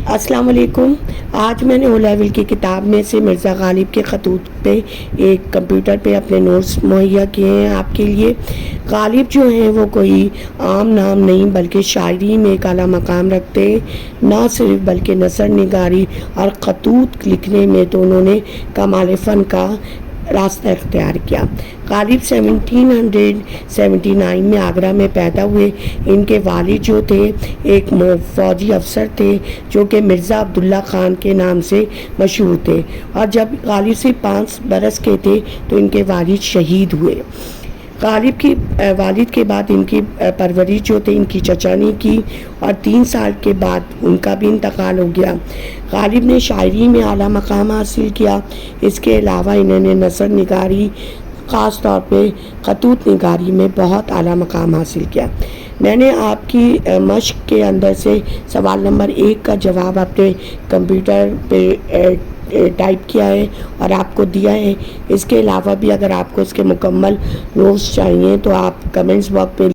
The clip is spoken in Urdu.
السلام علیکم۔ آج میں نے او لیول کی کتاب میں سے مرزا غالب کے خطوط پہ ایک کمپیوٹر پہ اپنے نوٹس مہیا کیے ہیں آپ کے لیے۔ غالب جو ہیں وہ کوئی عام نام نہیں بلکہ شاعری میں ایک اعلیٰ مقام رکھتے ہیں، نہ صرف بلکہ نثر نگاری اور خطوط لکھنے میں تو انہوں نے کمال فن کا راستہ اختیار کیا۔ غالب 1779 میں آگرہ میں پیدا ہوئے۔ ان کے والد جو تھے ایک فوجی افسر تھے جو کہ مرزا عبداللہ خان کے نام سے مشہور تھے، اور جب غالب صرف 5 برس کے تھے تو ان کے والد شہید ہوئے۔ غالب کی والد کے بعد ان کی پرورش جو تھی ان کی چچا نے کی، اور 3 سال کے بعد ان کا بھی انتقال ہو گیا۔ غالب نے شاعری میں اعلیٰ مقام حاصل کیا۔ اس کے علاوہ انہوں نے نثر نگاری، خاص طور پہ خطوط نگاری میں بہت اعلیٰ مقام حاصل کیا۔ میں نے آپ کی مشق کے اندر سے سوال نمبر 1 کا جواب اپنے کمپیوٹر پہ ٹائپ کیا ہے اور آپ کو دیا ہے۔ اس کے علاوہ بھی اگر آپ کو اس کے مکمل نوٹس چاہیے تو آپ کمنٹس باکس پہ